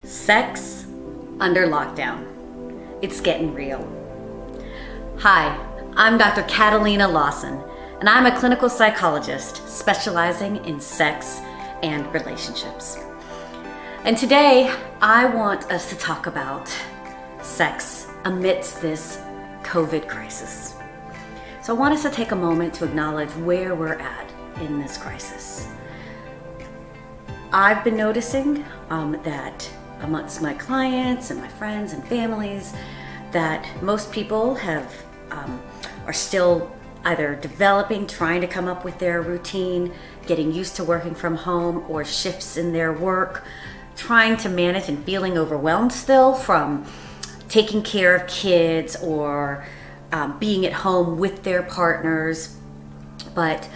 Sex under lockdown. It's getting real. Hi, I'm Dr. Catalina Lawson, and I'm a clinical psychologist specializing in sex and relationships. And today, I want us to talk about sex amidst this COVID crisis. So I want us to take a moment to acknowledge where we're at in this crisis. I've been noticing that amongst my clients and my friends and families that most people are still either developing, trying to come up with their routine, getting used to working from home, or shifts in their work, trying to manage and feeling overwhelmed still from taking care of kids or being at home with their partners. But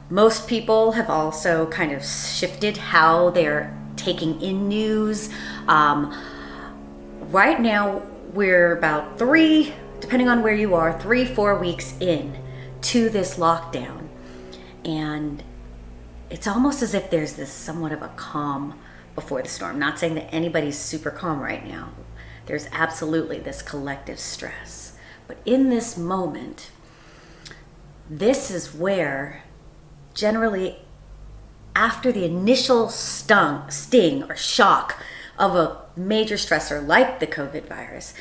most people have also kind of shifted how they're taking in news. Right now, we're about depending on where you are, 3-4 weeks in to this lockdown. And it's almost as if there's this somewhat of a calm before the storm. Not saying that anybody's super calm right now. There's absolutely this collective stress. But in this moment, this is where generally after the initial sting or shock of a major stressor like the COVID virus,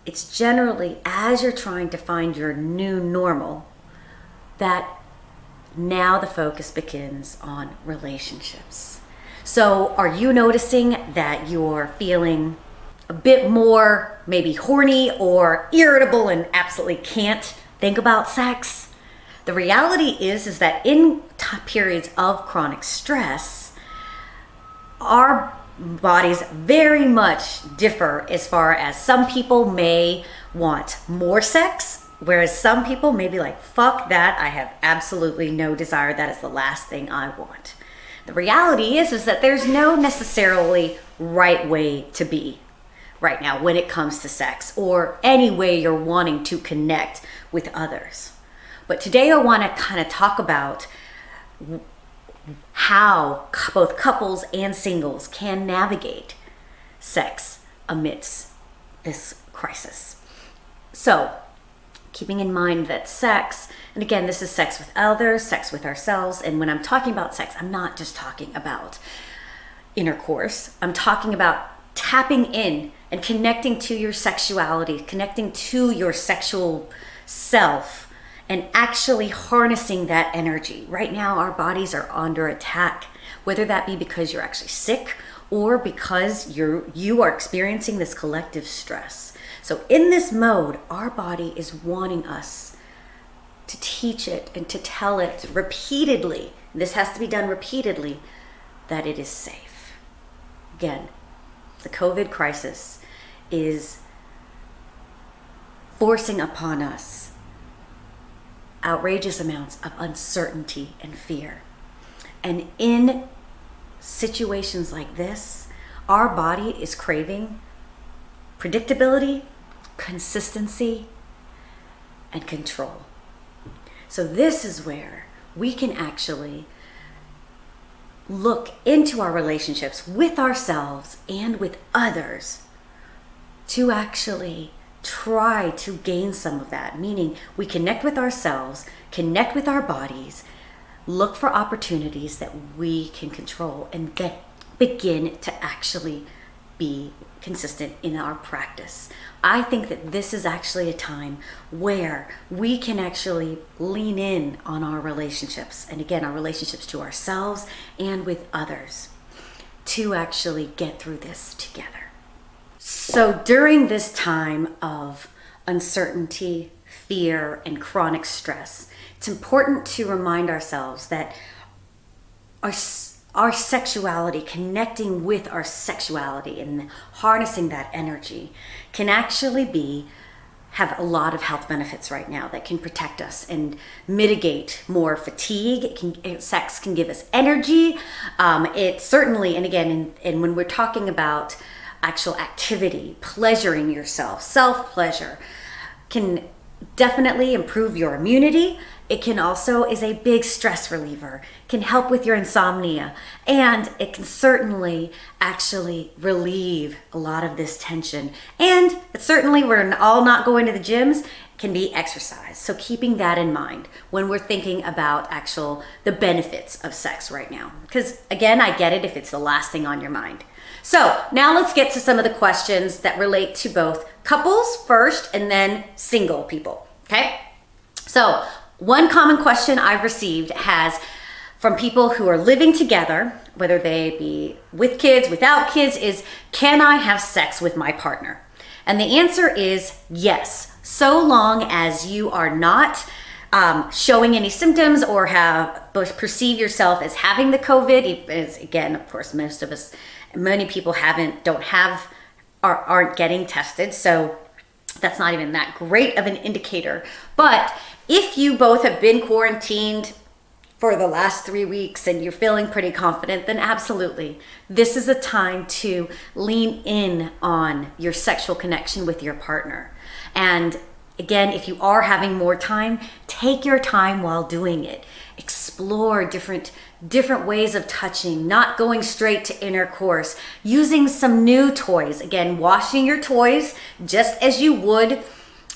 it's generally as you're trying to find your new normal that now the focus begins on relationships. So are you noticing that you're feeling a bit more maybe horny or irritable and absolutely can't think about sex? The reality is that in periods of chronic stress, our bodies very much differ as far as some people may want more sex, whereas some people may be like, fuck that, I have absolutely no desire, that is the last thing I want. The reality is that there's no necessarily right way to be right now when it comes to sex or any way you're wanting to connect with others. But today I want to kind of talk about how both couples and singles can navigate sex amidst this crisis. So, keeping in mind that sex, and again, this is sex with others, sex with ourselves, and when I'm talking about sex, I'm not just talking about intercourse. I'm talking about tapping in and connecting to your sexuality, connecting to your sexual self, and actually harnessing that energy. Right now, our bodies are under attack, whether that be because you're actually sick or because you are experiencing this collective stress. So in this mode, our body is wanting us to teach it and to tell it repeatedly, this has to be done repeatedly, that it is safe. Again, the COVID crisis is forcing upon us outrageous amounts of uncertainty and fear. And in situations like this, our body is craving predictability, consistency, and control. So this is where we can actually look into our relationships with ourselves and with others to actually try to gain some of that, meaning we connect with ourselves, connect with our bodies, look for opportunities that we can control, and then begin to actually be consistent in our practice. I think that this is actually a time where we can actually lean in on our relationships, and again, our relationships to ourselves and with others, to actually get through this together. So during this time of uncertainty, fear, and chronic stress, it's important to remind ourselves that our sexuality, connecting with our sexuality and harnessing that energy can actually have a lot of health benefits right now that can protect us and mitigate more fatigue. Sex can give us energy. It certainly, and again, and when we're talking about actual activity, pleasuring yourself, self-pleasure, can definitely improve your immunity It can also is a big stress reliever, can help with your insomnia, and it can certainly actually relieve a lot of this tension. And it certainly, we're all not going to the gyms, can be exercise. So keeping that in mind when we're thinking about the benefits of sex right now. Because again, I get it if it's the last thing on your mind. So now let's get to some of the questions that relate to both couples first and then single people, okay? So one common question I've received from people who are living together, whether they be with kids, without kids, is, can I have sex with my partner? And the answer is yes, so long as you are not showing any symptoms or perceive yourself as having the COVID. As again, of course, many people aren't getting tested, so that's not even that great of an indicator. But if you both have been quarantined for the last 3 weeks and you're feeling pretty confident, then absolutely, this is a time to lean in on your sexual connection with your partner. And again, if you are having more time, take your time while doing it. Explore different ways of touching, not going straight to intercourse, using some new toys. Again, washing your toys just as you would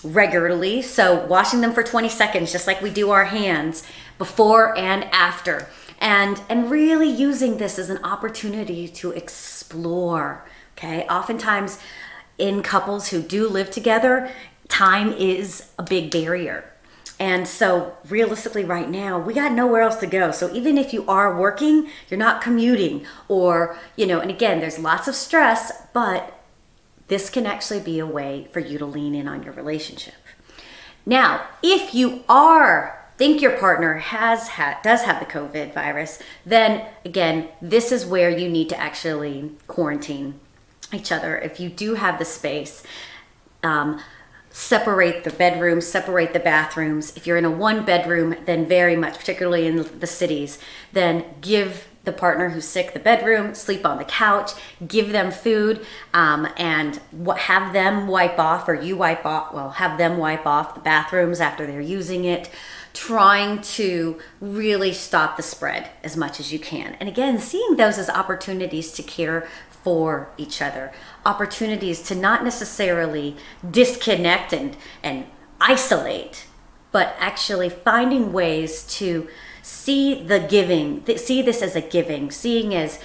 regularly. So washing them for 20 seconds, just like we do our hands, before and after. And really using this as an opportunity to explore, okay? Oftentimes in couples who do live together, time is a big barrier. And so realistically right now, we got nowhere else to go. So even if you are working, you're not commuting or, and again, there's lots of stress, but this can actually be a way for you to lean in on your relationship. Now, if you think your partner does have the COVID virus, then again, this is where you need to actually quarantine each other. If you do have the space, separate the bedrooms, separate the bathrooms. If you're in a 1-bedroom, then very much, particularly in the cities, then give the partner who's sick the bedroom, sleep on the couch, give them food, and have them wipe off, or you wipe off, have them wipe off the bathrooms after they're using it, trying to really stop the spread as much as you can. And again, seeing those as opportunities to care for each other, opportunities to not necessarily disconnect and isolate, but actually finding ways to see see this as a giving, seeing as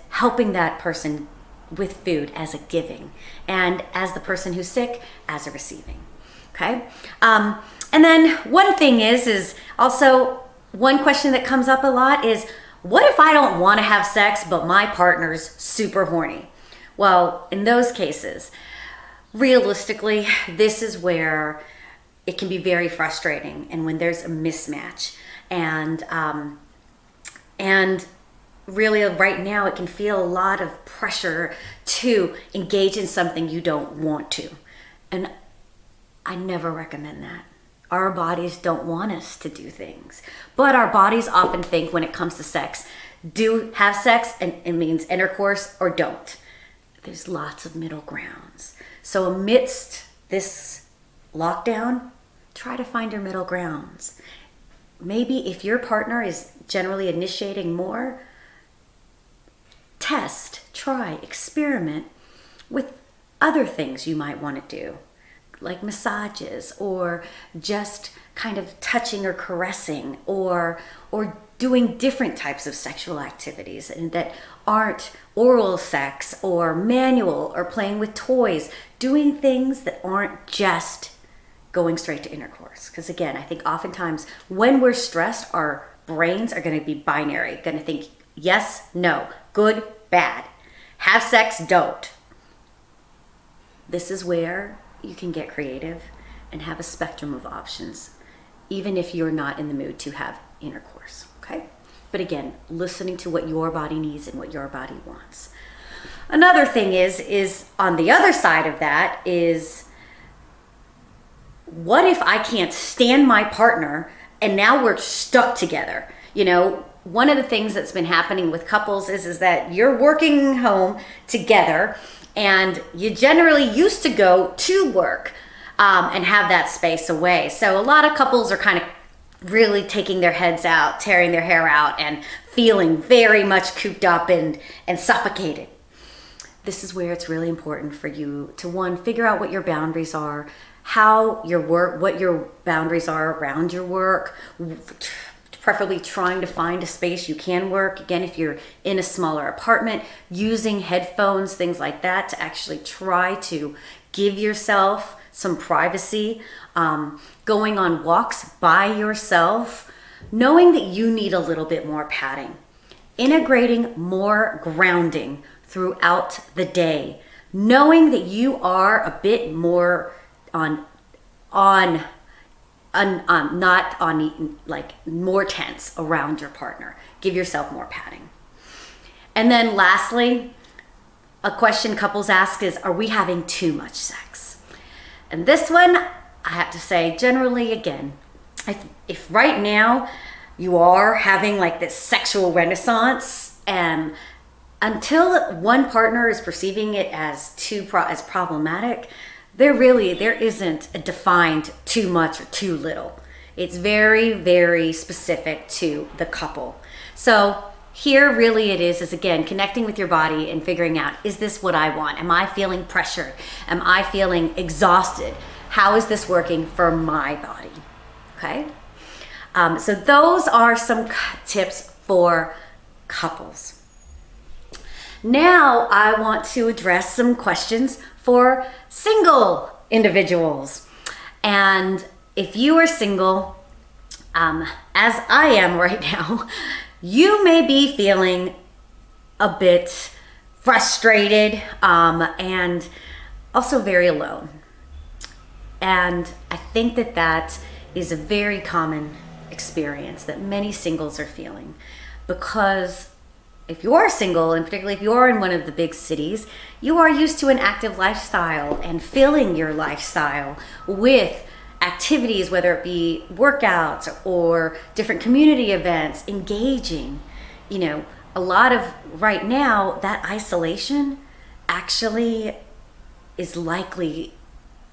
helping that person with food as a giving, and as the person who's sick as a receiving. Okay. And then one thing is also one question that comes up a lot is, what if I don't want to have sex, but my partner's super horny? Well, in those cases, realistically, this is where it can be very frustrating, and when there's a mismatch. And really right now it can feel a lot of pressure to engage in something you don't want to. And I never recommend that. Our bodies don't want us to do things, but our bodies often think when it comes to sex, do have sex and it means intercourse, or don't. There's lots of middle grounds. So amidst this lockdown, try to find your middle grounds. Maybe if your partner is generally initiating more, try, experiment with other things you might want to do, like massages, or just kind of touching or caressing, or doing different types of sexual activities and that aren't oral sex or manual or playing with toys, doing things that aren't just going straight to intercourse. Because again, I think oftentimes when we're stressed, our brains are going to be binary, going to think yes, no, good, bad, have sex, don't. This is where you can get creative and have a spectrum of options, even if you're not in the mood to have intercourse, okay? But again, listening to what your body needs and what your body wants. Another thing is on the other side of that is, what if I can't stand my partner and now we're stuck together? One of the things that's been happening with couples is that you're working home together and you generally used to go to work and have that space away. So a lot of couples are kind of really taking their heads out, tearing their hair out, and feeling very much cooped up and suffocated. This is where it's really important for you to, one, figure out what your boundaries are, what your boundaries are around your work, preferably trying to find a space you can work. Again, if you're in a smaller apartment, using headphones, things like that, to actually try to give yourself some privacy, going on walks by yourself, knowing that you need a little bit more padding, integrating more grounding throughout the day, knowing that you are a bit more more tense around your partner. Give yourself more padding. And then lastly, a question couples ask is, are we having too much sex? And this one, I have to say, generally, again, if right now you are having like this sexual renaissance, and until one partner is perceiving it as problematic, there isn't a defined too much or too little. It's very, very specific to the couple. So here really it is again, connecting with your body and figuring out, is this what I want? Am I feeling pressured? Am I feeling exhausted? How is this working for my body? Okay. So those are some tips for couples. Now I want to address some questions for single individuals. And if you are single, as I am right now, you may be feeling a bit frustrated and also very alone. And I think that that is a very common experience that many singles are feeling, because if you are single, and particularly if you are in one of the big cities, you are used to an active lifestyle and filling your lifestyle with activities, whether it be workouts or different community events, engaging. You know, a lot of right now, that isolation actually is likely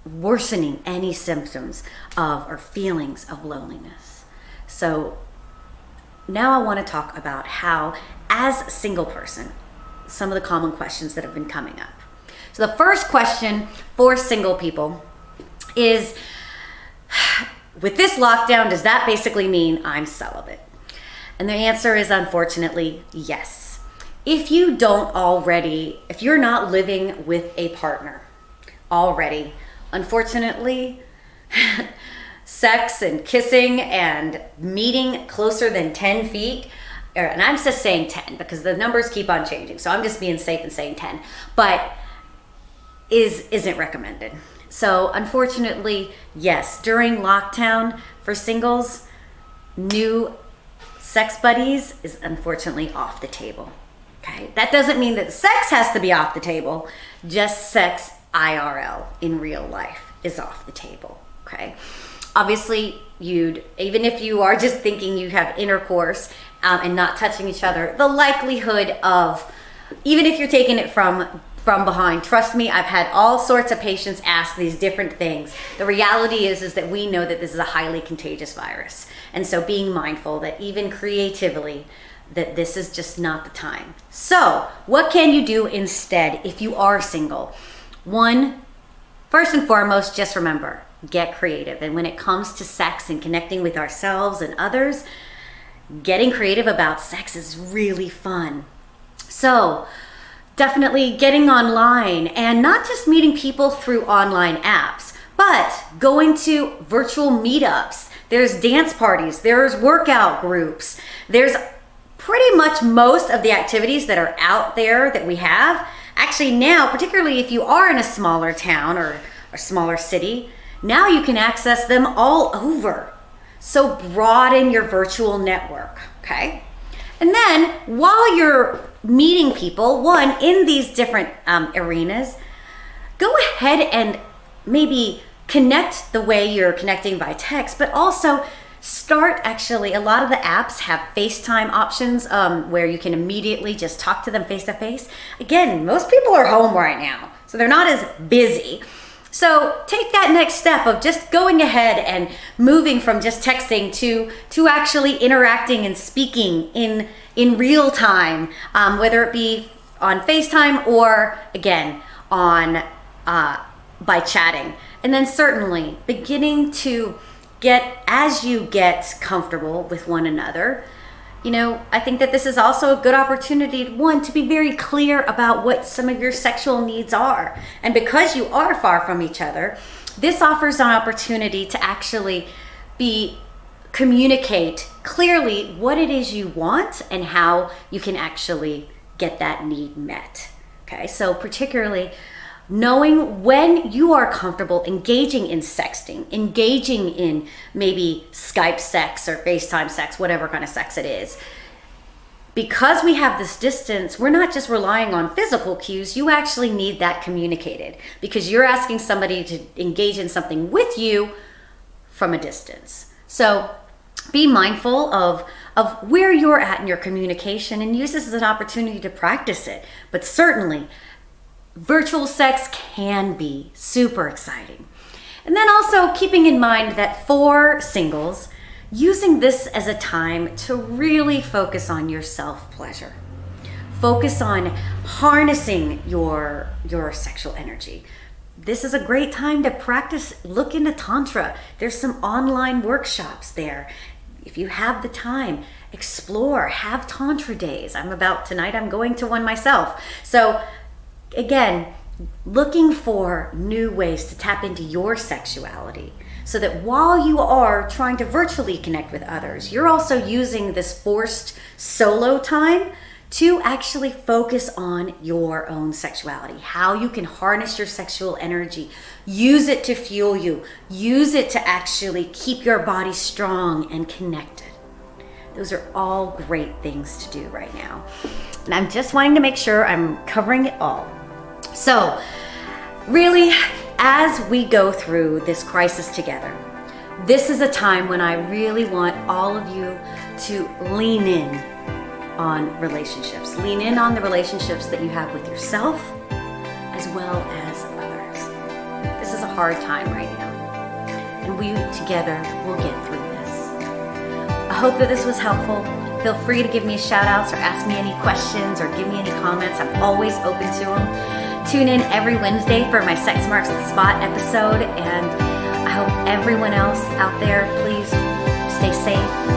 worsening any symptoms of or feelings of loneliness. So now I want to talk about how, as a single person, some of the common questions that have been coming up. So the first question for single people is, with this lockdown, does that basically mean I'm celibate? And the answer is unfortunately yes. If you're not living with a partner already, unfortunately, sex and kissing and meeting closer than 10 feet, and I'm just saying 10 because the numbers keep on changing, so I'm just being safe and saying 10, but isn't recommended. So unfortunately, yes, during lockdown for singles, new sex buddies is unfortunately off the table. Okay, that doesn't mean that sex has to be off the table, just sex IRL in real life is off the table. Okay, obviously even if you are just thinking you have intercourse and not touching each other, the likelihood of, even if you're taking it from behind, trust me, I've had all sorts of patients ask these different things. The reality is that we know that this is a highly contagious virus. And so being mindful that even creatively, that this is just not the time. So what can you do instead if you are single? One, first and foremost, just remember, get creative. And when it comes to sex and connecting with ourselves and others, getting creative about sex is really fun. So definitely getting online, and not just meeting people through online apps, but going to virtual meetups. There's dance parties, there's workout groups, there's pretty much most of the activities that are out there that we have. Actually now, particularly if you are in a smaller town or a smaller city, now you can access them all over. So broaden your virtual network, okay? And then while you're meeting people, one, in these different arenas, go ahead and maybe connect the way you're connecting by text, but also start, actually, a lot of the apps have FaceTime options where you can immediately just talk to them face to face. Again, most people are home right now, so they're not as busy. So take that next step of just going ahead and moving from just texting to actually interacting and speaking in real time, whether it be on FaceTime or again on by chatting. And then certainly beginning to as you get comfortable with one another, I think that this is also a good opportunity, one, to be very clear about what some of your sexual needs are. And because you are far from each other, this offers an opportunity to actually communicate clearly what it is you want and how you can actually get that need met. Okay, so particularly knowing when you are comfortable engaging in sexting, engaging in maybe Skype sex or FaceTime sex, whatever kind of sex it is. Because we have this distance, we're not just relying on physical cues, you actually need that communicated because you're asking somebody to engage in something with you from a distance. So be mindful of where you're at in your communication and use this as an opportunity to practice it. But certainly, virtual sex can be super exciting. And then also keeping in mind that for singles, using this as a time to really focus on your self-pleasure. Focus on harnessing your sexual energy. This is a great time to practice. Look into Tantra. There's some online workshops there. If you have the time, explore, have Tantra days. Tonight I'm going to one myself. So again, looking for new ways to tap into your sexuality so that while you are trying to virtually connect with others, you're also using this forced solo time to actually focus on your own sexuality, how you can harness your sexual energy, use it to fuel you, use it to actually keep your body strong and connected. Those are all great things to do right now. And I'm just wanting to make sure I'm covering it all. So really, as we go through this crisis together, this is a time when I really want all of you to lean in on relationships. Lean in on the relationships that you have with yourself as well as others. This is a hard time right now, and we together will get through this. I hope that this was helpful. Feel free to give me shout outs or ask me any questions or give me any comments. I'm always open to them. Tune in every Wednesday for my Sex Marks the Spot episode, and I hope everyone else out there, please stay safe,